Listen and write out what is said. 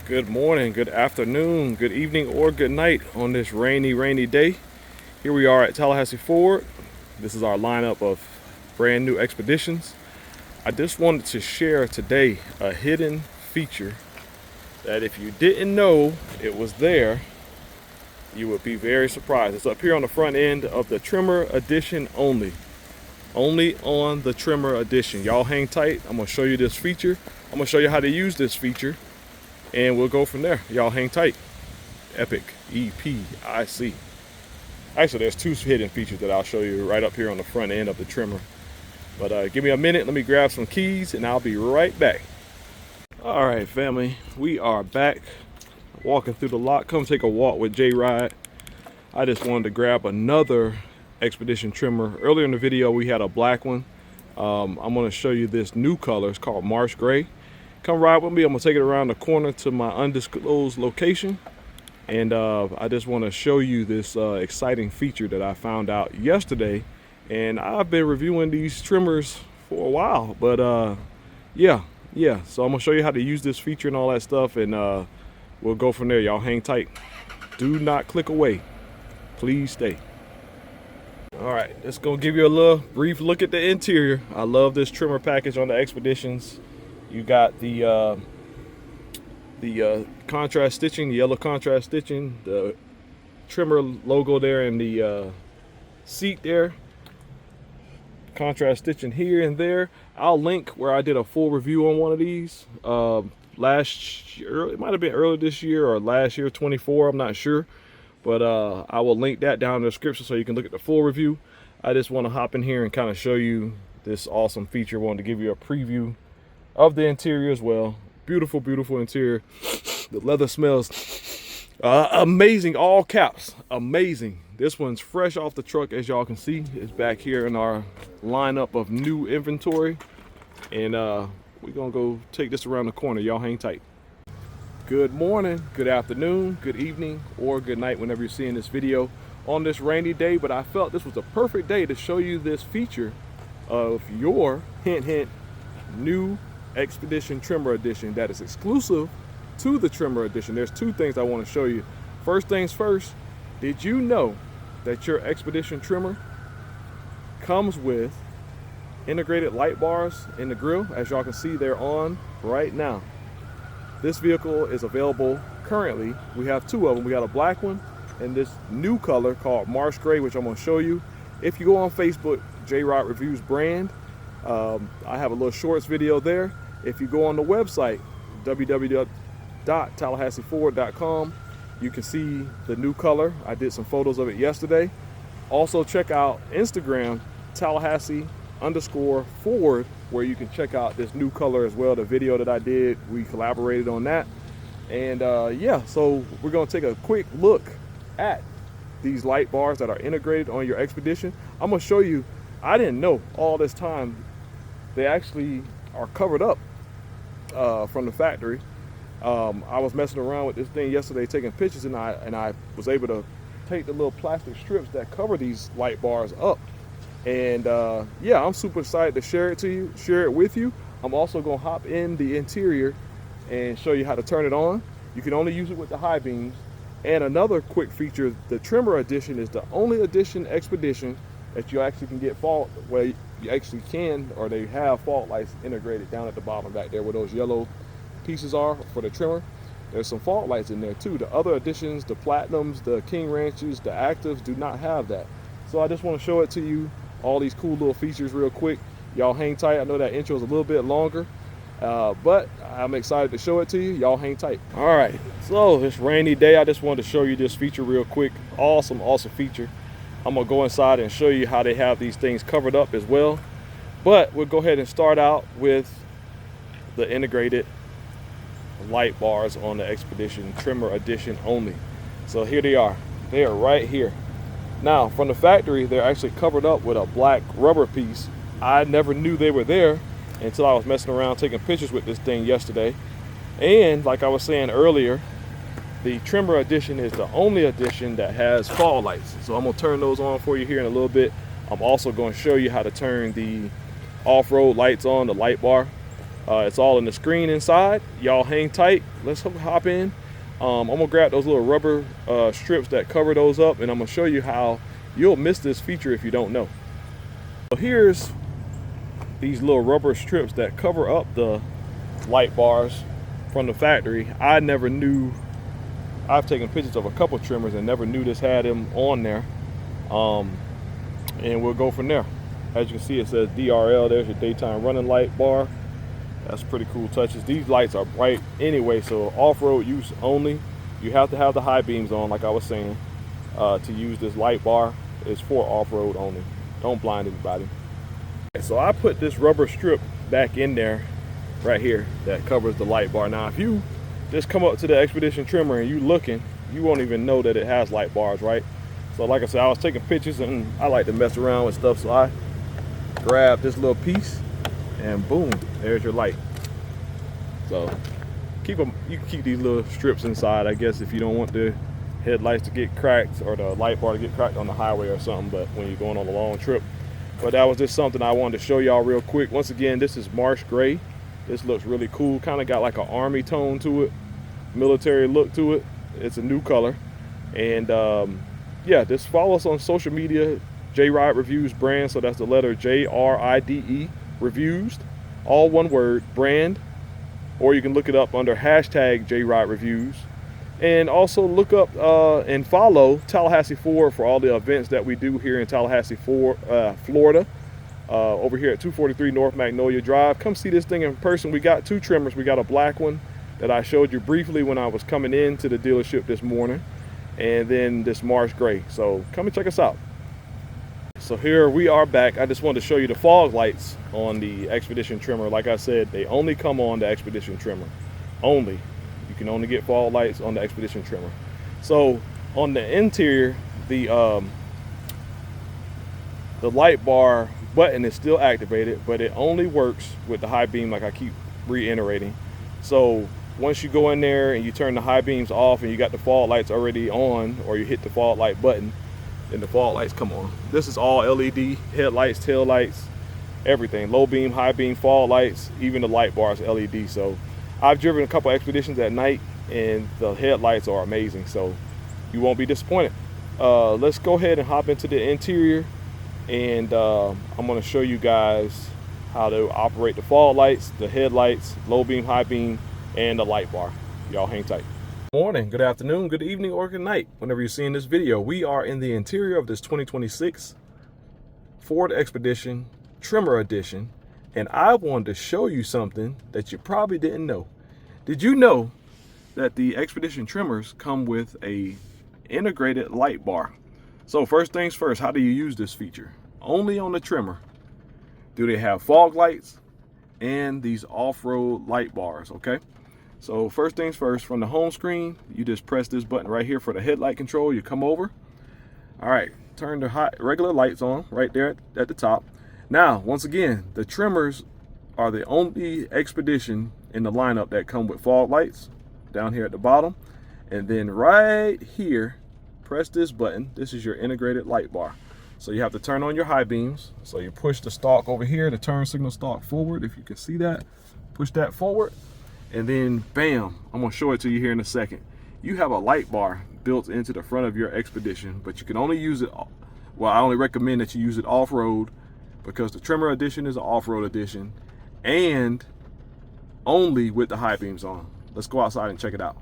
Good morning, good afternoon, good evening, or good night on this rainy day. Here we are at Tallahassee Ford. This is our lineup of brand new Expeditions. I just wanted to share today a hidden feature that if you didn't know it was there, you would be very surprised. It's up here on the front end of the Tremor Edition only. Only on the Tremor Edition. Y'all hang tight. I'm gonna show you this feature. I'm gonna show you how to use this feature, and we'll go from there. Y'all hang tight. Epic, EPIC. Actually, there's two hidden features that I'll show you right up here on the front end of the Tremor. But give me a minute, let me grab some keys, and I'll be right back. All right, family, we are back. Walking through the lot. Come take a walk with JRide. I just wanted to grab another Expedition Tremor. Earlier in the video, we had a black one. I'm gonna show you this new color. It's called Marsh Gray. Come ride with me. I'm gonna take it around the corner to my undisclosed location, and I just want to show you this exciting feature that I found out yesterday. And I've been reviewing these Tremors for a while, but yeah. So I'm gonna show you how to use this feature and all that stuff, and we'll go from there. Y'all hang tight. Do not click away. Please stay. All right, let's go give you a little brief look at the interior. I love this Tremor package on the Expeditions. You got the contrast stitching, the yellow contrast stitching, the Tremor logo there in the seat there. Contrast stitching here and there. I'll link where I did a full review on one of these last year. It might have been early this year or last year, 24. I'm not sure, but I will link that down in the description so you can look at the full review. I just want to hop in here and kind of show you this awesome feature. Wanted to give you a preview of the interior as well. Beautiful interior. The leather smells amazing, all caps, amazing. This one's fresh off the truck, as y'all can see. It's back here in our lineup of new inventory, and we're gonna go take this around the corner. Y'all hang tight. Good morning, good afternoon, good evening, or good night whenever you're seeing this video on this rainy day. But I felt this was a perfect day to show you this feature of your hint new Expedition Tremor Edition that is exclusive to the Tremor Edition. There's two things I want to show you. First things first, did you know that your Expedition Tremor comes with integrated light bars in the grille? As y'all can see, they're on right now. This vehicle is available currently. We have two of them. We got a black one and this new color called Marsh Gray, which I'm going to show you. If you go on Facebook, JRideReviews brand, I have a little shorts video there. If you go on the website, www.tallahasseeford.com, you can see the new color. I did some photos of it yesterday. Also check out Instagram, Tallahassee_Ford, where you can check out this new color as well. The video that I did, we collaborated on that. And yeah, so we're gonna take a quick look at these light bars that are integrated on your Expedition. I'm gonna show you, I didn't know all this time, they actually are covered up from the factory. I was messing around with this thing yesterday, taking pictures, and I was able to take the little plastic strips that cover these light bars up. And yeah, I'm super excited to share it with you. I'm also gonna hop in the interior and show you how to turn it on. You can only use it with the high beams. And another quick feature, the Tremor Edition is the only edition Expedition that you actually can get fault, where you actually can, or they have fault lights integrated down at the bottom back there where those yellow pieces are for the Tremor. There's some fault lights in there too. The other editions, the Platinums, the King Ranches, the Actives do not have that. So I just want to show it to you, all these cool little features real quick. Y'all hang tight. I know that intro is a little bit longer, but I'm excited to show it to you. Y'all hang tight. All right, so this rainy day, I just wanted to show you this feature real quick. Awesome feature. I'm gonna go inside and show you how they have these things covered up as well. But we'll go ahead and start out with the integrated light bars on the Expedition Tremor Edition only. So here they are. They are right here. Now, from the factory, they're actually covered up with a black rubber piece. I never knew they were there until I was messing around taking pictures with this thing yesterday. And like I was saying earlier, the Tremor Edition is the only edition that has fog lights. So I'm gonna turn those on for you here in a little bit. I'm also gonna show you how to turn the off-road lights on, the light bar. It's all in the screen inside. Y'all hang tight. Let's hop in. I'm gonna grab those little rubber strips that cover those up, and I'm gonna show you how you'll miss this feature if you don't know. So here's these little rubber strips that cover up the light bars from the factory. I never knew. I've taken pictures of a couple trimmers and never knew this had them on there. And we'll go from there. As you can see, it says DRL. There's your daytime running light bar. That's pretty cool touches. These lights are bright anyway, so off-road use only. You have to have the high beams on, like I was saying, to use this light bar. It's for off-road only. Don't blind anybody. So I put this rubber strip back in there right here that covers the light bar. Now if you just come up to the Expedition trimmer and you looking, you won't even know that it has light bars, right? So like I said, I was taking pictures and I like to mess around with stuff, so I grabbed this little piece and boom, there's your light. So you can keep these little strips inside, I guess, if you don't want the headlights to get cracked or the light bar to get cracked on the highway or something, but when you're going on a long trip. But that was just something I wanted to show y'all real quick. Once again, this is Marsh Gray. This looks really cool. Kind of got like an army tone to it, military look to it. It's a new color. And yeah, just follow us on social media, JRideReviews brand. So that's the letter JRIDE Reviews, all one word, brand. Or you can look it up under hashtag JRideReviews. And also look up and follow Tallahassee Ford for all the events that we do here in Tallahassee, Florida. Over here at 243 North Magnolia Drive. Come see this thing in person. We got two trimmers. We got a black one that I showed you briefly when I was coming into the dealership this morning. And then this Marsh Gray. So come and check us out. So here we are back. I just wanted to show you the fog lights on the Expedition trimmer. Like I said, they only come on the Expedition trimmer. Only. You can only get fog lights on the Expedition trimmer. So on the interior, the light bar button is still activated, but it only works with the high beam, like I keep reiterating. So once you go in there and you turn the high beams off and you got the fog lights already on, or you hit the fog light button, then the fog lights come on. This is all LED, headlights, tail lights, everything. Low beam, high beam, fog lights, even the light bar is LED. So I've driven a couple Expeditions at night and the headlights are amazing, so you won't be disappointed. Let's go ahead and hop into the interior, and I'm going to show you guys how to operate the fog lights, the headlights, low beam, high beam, and the light bar. Y'all hang tight. Good morning, good afternoon, good evening, or good night, whenever you're seeing this video. We are in the interior of this 2026 Ford Expedition Tremor Edition, and I wanted to show you something that you probably didn't know. Did you know that the Expedition trimmers come with a integrated light bar? So first things first, how do you use this feature? Only on the trimmer do they have fog lights and these off-road light bars, okay? So first things first, from the home screen, you just press this button right here for the headlight control. You come over. All right, turn the regular lights on right there at the top. Now, once again, the trimmers are the only Expedition in the lineup that come with fog lights down here at the bottom. And then right here, press this button. This is your integrated light bar. So you have to turn on your high beams. So you push the stalk over here, the turn signal stalk forward, if you can see that. Push that forward. And then bam, I'm gonna show it to you here in a second. You have a light bar built into the front of your Expedition, but you can only use it, well, I only recommend that you use it off-road, because the Tremor Edition is an off-road edition, and only with the high beams on. Let's go outside and check it out.